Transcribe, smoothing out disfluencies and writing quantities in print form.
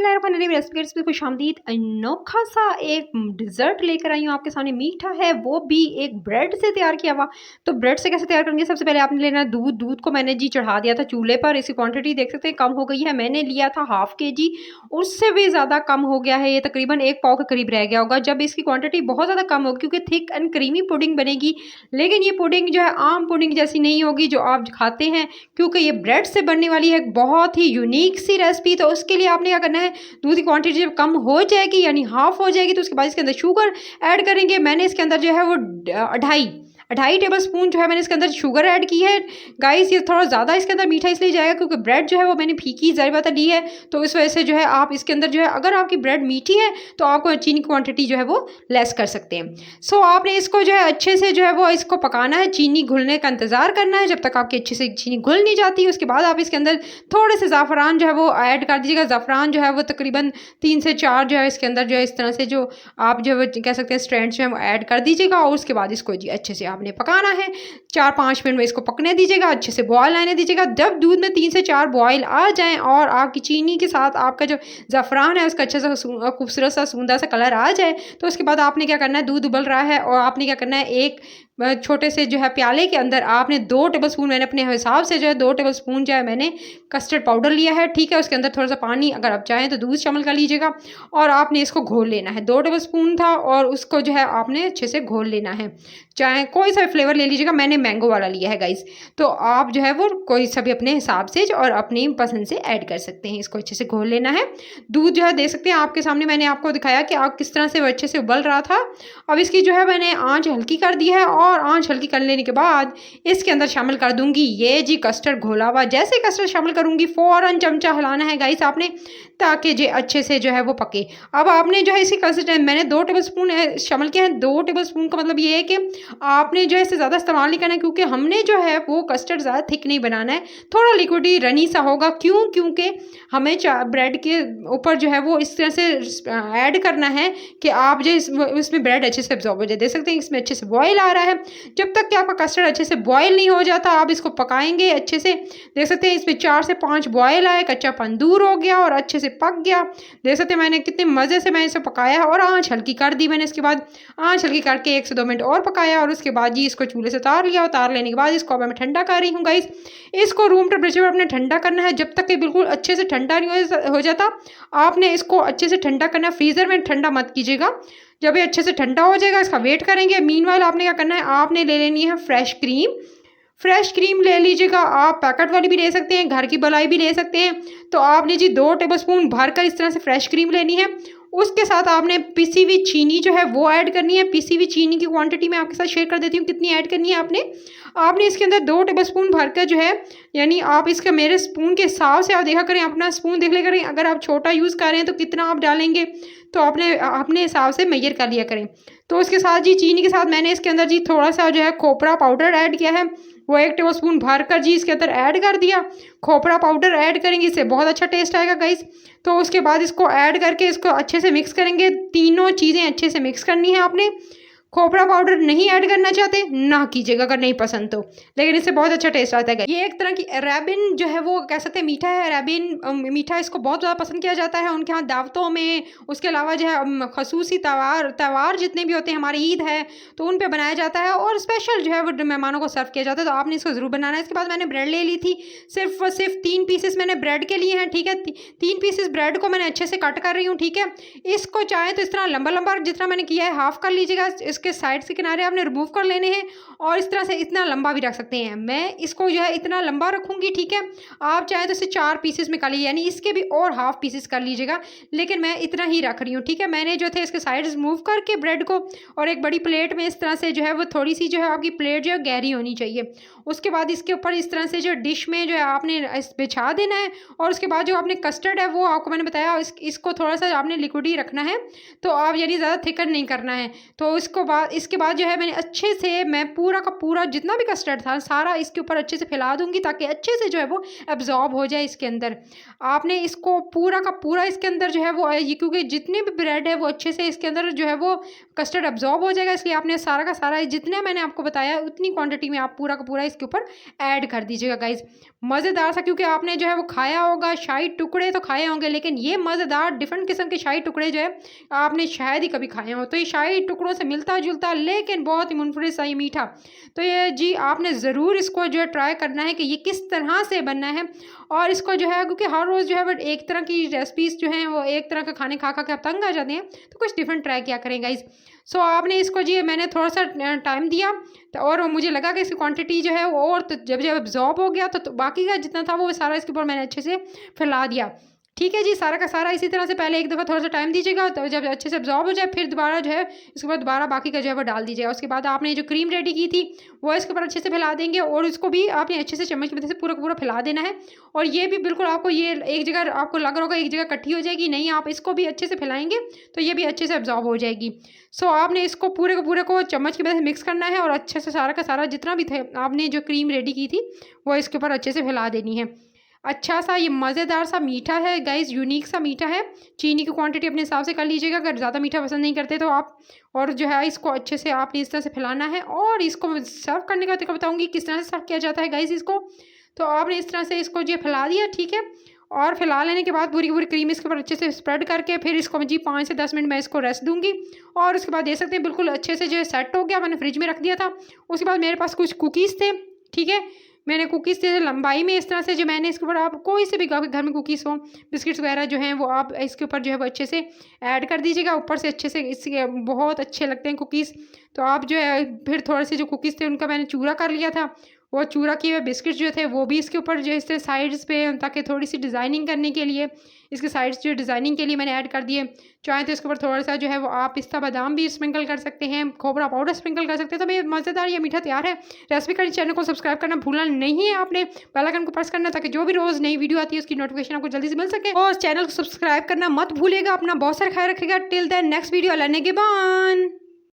बिस्मिल्लाहिर्रहमानिर्रहीम। रेसिपी खुशामदीद। अनोखा सा एक डिज़र्ट लेकर आई हूँ आपके सामने। मीठा है, वो भी एक ब्रेड से तैयार किया हुआ। तो ब्रेड से कैसे तैयार करेंगे? सबसे पहले आपने लेना है दूध। दूध को मैंने जी चढ़ा दिया था चूल्हे पर। इसकी क्वांटिटी देख सकते हैं कम हो गई है। मैंने लिया था हाफ़ केजी, उससे भी ज़्यादा कम हो गया है। ये तकरीबन 1 पाव के करीब रह गया होगा। जब इसकी क्वांटिटी बहुत ज़्यादा कम होगी, क्योंकि थिक एंड क्रीमी पुडिंग बनेगी, लेकिन ये पुडिंग जो है आम पुडिंग जैसी नहीं होगी जो आप खाते हैं, क्योंकि ये ब्रेड से बनने वाली है। बहुत ही यूनिक सी रेसिपी। तो उसके लिए आपने क्या करना है, दूध की क्वांटिटी जब कम हो जाएगी यानी हाफ हो जाएगी, तो उसके बाद इसके अंदर शुगर ऐड करेंगे। मैंने इसके अंदर जो है वो ढाई ढाई टेबल स्पून जो है मैंने इसके अंदर शुगर ऐड की है। गाइस ये थोड़ा ज़्यादा इसके अंदर मीठा इसलिए जाएगा क्योंकि ब्रेड जो है वो मैंने फीकी ज़ाहिर बात है ली है, तो इस वजह से जो है आप इसके अंदर जो है, अगर आपकी ब्रेड मीठी है तो आपको चीनी क्वांटिटी जो है वो लेस कर सकते हैं। सो आपने इसको जो है अच्छे से जो है वो इसको पकाना है। चीनी घुलने का इंतज़ार करना है जब तक आपकी अच्छे से चीनी घुल नहीं जाती। उसके बाद आप इसके अंदर थोड़े से ज़ाफ़रान जो है वो ऐड कर दीजिएगा। ज़ाफ़रान जो है वो तकरीबन 3 से 4 जो है इसके अंदर जो है इस तरह से जो आप जो है कह सकते हैं स्ट्रैंड्स जो है वो ऐड कर दीजिएगा। और उसके बाद इसको जी अच्छे से आपने पकाना है। 4-5 मिनट में इसको पकने दीजिएगा, अच्छे से बॉयल आने दीजिएगा। जब दूध में 3 से 4 बॉयल आ जाएँ और आपकी चीनी के साथ आपका जो ज़ाफ़रान है उसका अच्छा सा खूबसूरत सा सूंधा सा कलर आ जाए, तो उसके बाद आपने क्या करना है, दूध उबल रहा है और आपने क्या करना है, एक छोटे से जो है प्याले के अंदर आपने 2 टेबल स्पून, मैंने अपने हिसाब से जो है 2 टेबल स्पून जो है मैंने कस्टर्ड पाउडर लिया है, ठीक है। उसके अंदर थोड़ा सा पानी, अगर आप चाहें तो दूध शामिल कर लीजिएगा, और आपने इसको घोल लेना है। 2 टेबल स्पून था और उसको जो है आपने अच्छे से घोल लेना है। चाहे कोई सा फ्लेवर ले लीजिएगा, मैंने मैंगो वाला लिया है गाइस। तो आप जो है वो कोई सा भी अपने हिसाब से और अपनी पसंद से ऐड कर सकते हैं। इसको अच्छे से घोल लेना है। दूध जो है देख सकते हैं आपके सामने, मैंने आपको दिखाया कि आप किस तरह से वो अच्छे से उबल रहा था। अब इसकी जो है मैंने आंच हल्की कर दी है, और आंच हल्की कर लेने के बाद इसके अंदर शामिल कर दूंगी ये जी कस्टर्ड घोला हुआ। जैसे कस्टर्ड शामिल करूंगी फ़ौरन चमचा हिलाना है गाइस आपने, ताकि जो अच्छे से जो है वो पके। अब आपने जो है इसी कस्टर्ड मैंने 2 टेबल स्पून शामिल किया है। 2 टेबल स्पून का मतलब ये है कि आपने जो है इसे ज़्यादा इस्तेमाल नहीं करना है, क्योंकि हमने जो है वो कस्टर्ड ज़्यादा थिक नहीं बनाना है, थोड़ा लिक्विडी रनी सा होगा। क्योंकि हमें ब्रेड के ऊपर जो है वो इस तरह से ऐड करना है कि आप जो इसमें ब्रेड अच्छे से एब्जॉर्ब हो जाए। देख सकते हैं इसमें अच्छे से बॉयल आ रहा है। जब तक कि आपका कस्टर्ड अच्छे से बॉयल नहीं हो जाता आप इसको पकाएंगे अच्छे से। देख सकते हैं इसमें 4 से 5 बॉयल आए, कच्चापन दूर हो गया और अच्छे से पक गया। देख सकते हैं मैंने कितने मज़े से मैंने इसे पकाया, और आंच हल्की कर दी मैंने। इसके बाद आंच हल्की करके 1 से 2 मिनट और पकाया, और उसके बाद जी इसको चूल्हे से उतार लिया। उतार लेने के बाद इसको अब मैं ठंडा कर रही हूँ गाइस। इसको रूम टेम्परेचर पर अपने ठंडा करना है, जब तक कि बिल्कुल अच्छे से ठंडा नहीं हो जाता। आपने इसको अच्छे से ठंडा करना है, फ्रीज़र में ठंडा मत कीजिएगा। जब ये अच्छे से ठंडा हो जाएगा इसका वेट करेंगे। मीनवाइल आपने क्या करना है, आपने ले लेनी है फ्रेश क्रीम। फ्रेश क्रीम ले लीजिएगा, आप पैकेट वाली भी ले सकते हैं, घर की मलाई भी ले सकते हैं। तो आपने जी 2 टेबल स्पून भरकर इस तरह से फ्रेश क्रीम लेनी है। उसके साथ आपने पिसी हुई चीनी जो है वो ऐड करनी है। पिसी हुई चीनी की क्वांटिटी मैं आपके साथ शेयर कर देती हूँ कितनी ऐड करनी है आपने इसके अंदर 2 टेबल स्पून भरकर जो है, यानी आप इसका मेरे स्पून के हिसाब से आप देखा करें, अपना स्पून देख ले करें। अगर आप छोटा यूज़ कर रहे हैं तो कितना आप डालेंगे, तो अपने हिसाब से मेजर कर लिया करें। तो उसके साथ जी चीनी के साथ मैंने इसके अंदर जी थोड़ा सा जो है खोपरा पाउडर ऐड किया है, वो 1 टेबल स्पून भरकर जी इसके अंदर ऐड कर दिया। खोपरा पाउडर ऐड करेंगे, इससे बहुत अच्छा टेस्ट आएगा गाइस। तो उसके बाद इसको ऐड करके इसको अच्छे से मिक्स करेंगे। तीनों चीज़ें अच्छे से मिक्स करनी है आपने। खोपरा पाउडर नहीं ऐड करना चाहते ना कीजिएगा अगर नहीं पसंद तो, लेकिन इससे बहुत अच्छा टेस्ट आता है। ये एक तरह की अरेबियन जो है वो कह सकते हैं मीठा है। अरेबियन मीठा इसको बहुत ज़्यादा पसंद किया जाता है उनके यहाँ दावतों में। उसके अलावा जो है खसूसी त्यौहार जितने भी होते हैं, हमारी ईद है तो उन पर बनाया जाता है, और स्पेशल जो है वो मेहमानों को सर्व किया जाता है। तो आपने इसको ज़रूर बनाना है। इसके बाद मैंने ब्रेड ले ली थी, सिर्फ 3 पीसेस मैंने ब्रेड के लिए हैं, ठीक है। 3 पीसेस ब्रेड को मैंने अच्छे से कट कर रही हूँ, ठीक है। इसको चाहे तो इस तरह लंबा लंबा जितना मैंने किया है हाफ कर लीजिएगा। इसके साइड से किनारे आपने रिमूव कर लेने हैं, और इस तरह से इतना लंबा भी रख सकते हैं। मैं इसको जो है इतना लंबा रखूंगी, ठीक है। आप चाहे तो इसे 4 पीसेस में कर लीजिए, यानी इसके भी और हाफ पीसेस कर लीजिएगा, लेकिन मैं इतना ही रख रही हूँ, ठीक है। मैंने जो थे इसके साइड्स मूव करके ब्रेड को, और एक बड़ी प्लेट में इस तरह से जो है वो थोड़ी सी जो है आपकी प्लेट जो है गहरी होनी चाहिए। उसके बाद इसके ऊपर इस तरह से जो डिश में जो है आपने बिछा देना है, और उसके बाद जो आपने कस्टर्ड है वो आपको मैंने बताया इसको थोड़ा सा आपने लिक्विड ही रखना है, तो आप यानी ज़्यादा थिकर नहीं करना है। तो इसके बाद जो है मैंने अच्छे से मैं पूरा का पूरा जितना भी कस्टर्ड था सारा इसके ऊपर अच्छे से फैला दूंगी, ताकि अच्छे से जो है वो एब्जॉर्ब हो जाए इसके अंदर। आपने इसको पूरा का पूरा इसके अंदर जो है वो क्योंकि जितने भी ब्रेड है वो अच्छे से इसके अंदर जो है वो कस्टर्ड एब्जॉर्ब हो जाएगा, इसलिए आपने सारा का सारा जितना मैंने आपको बताया उतनी क्वांटिटी में आप पूरा का पूरा इसके ऊपर ऐड कर दीजिएगा गाइज़। मज़ेदार सा, क्योंकि आपने जो है वो खाया होगा शाही टुकड़े तो खाए होंगे, लेकिन ये मज़ेदार डिफरेंट किस्म के शाही टुकड़े जो है आपने शायद ही कभी खाए हों। तो ये शाही टुकड़ों से मिलता जुलता लेकिन बहुत ही मुनफरिद सा ये मीठा, तो ये जी आपने ज़रूर इसको जो है ट्राई करना है कि ये किस तरह से बनना है। और इसको जो है, क्योंकि हर रोज़ जो है बट एक तरह की रेसिपीज़ जो हैं वो एक तरह का खाने खा खा के आप तंग आ जाते हैं, तो कुछ डिफरेंट ट्राई किया करें गाइज़। सो आपने इसको जी मैंने थोड़ा सा टाइम दिया, तो और मुझे लगा कि इसकी क्वांटिटी जो है वो, और तो जब जब एब्जॉर्ब हो गया तो बाकी का जितना था वो सारा इसके ऊपर मैंने अच्छे से फैला दिया। ठीक है जी, सारा का सारा इसी तरह से पहले एक दफ़ा थोड़ा सा टाइम दीजिएगा, तो जब अच्छे से एब्जॉर्ब हो जाए फिर दोबारा जो है इसके बाद दोबारा बाकी का जो है वो डाल दीजिएगा। उसके बाद आपने जो क्रीम रेडी की थी वो इसके ऊपर अच्छे से फैला देंगे, और इसको भी आपने अच्छे से चम्मच की मदद से पूरा का पूरा फैला देना है। और ये भी बिल्कुल आपको ये एक जगह आपको लग रहा होगा एक जगह इकट्ठी हो जाएगी, नहीं, आप इसको भी अच्छे से फैलाएंगे तो ये भी अच्छे से एब्जॉर्ब हो जाएगी। सो आपने इसको पूरे के पूरे को चम्मच की मदद से मिक्स करना है, और अच्छे से सारा का सारा जितना भी थे आपने जो क्रीम रेडी की थी वो इसके ऊपर अच्छे से फैला देनी है। अच्छा सा ये मज़ेदार सा मीठा है गाइज़, यूनिक सा मीठा है। चीनी की क्वांटिटी अपने हिसाब से कर लीजिएगा, अगर ज़्यादा मीठा पसंद नहीं करते तो आप। और जो है इसको अच्छे से आपने इस तरह से फैलाना है, और इसको सर्व करने का तरीका बताऊँगी किस तरह से सर्व किया जाता है गाइज़ इसको। तो आपने इस तरह से इसको जो फैला दिया, ठीक है। और फैला लेने के बाद पूरी की पूरी क्रीम इसके ऊपर अच्छे से स्प्रेड करके फिर इसको जी 5 से 10 मिनट मैं इसको रेस्ट दूँगी। और उसके बाद देख सकते हैं बिल्कुल अच्छे से जो है सेट हो गया, मैंने फ्रिज में रख दिया था। उसके बाद मेरे पास कुछ कुकीज़ थे, ठीक है। मैंने कुकीज़ थे लंबाई में इस तरह से, जो मैंने इसके ऊपर, आप कोई से भी आपके घर में कुकीज़ हो, बिस्किट्स वगैरह जो हैं वो आप इसके ऊपर जो है वो अच्छे से ऐड कर दीजिएगा ऊपर से अच्छे से। इसके बहुत अच्छे लगते हैं कुकीज़। तो आप जो है फिर थोड़े से जो कुकीज़ थे उनका मैंने चूरा कर लिया था, वो चूरा किए हुए बिस्किट्स जो थे वो भी इसके ऊपर जो इस तरह साइड्स पे, ताकि थोड़ी सी डिज़ाइनिंग करने के लिए इसके साइड्स जो डिज़ाइनिंग के लिए मैंने ऐड कर दिए। चाहे तो इसके ऊपर थोड़ा सा जो है वो आप पिस्ता बादाम भी स्प्रिंकल कर सकते हैं, खोबरा पाउडर स्प्रिंकल कर सकते हैं। तो मेरे मज़ेदार ये मीठा तैयार है। रेसिपी का चैनल को सब्सक्राइब करना भूलना नहीं है आपने, बेल आइकन को प्रेस करना ताकि जो भी रोज़ नई वीडियो आती है उसकी नोटिफिकेशन आपको जल्दी से मिल सके। और चैनल को सब्सक्राइब करना मत भूलिएगा। अपना बहुत सारा ख्याल रखिएगा। टिल देन नेक्स्ट वीडियो, अल्लाह नेगेबान।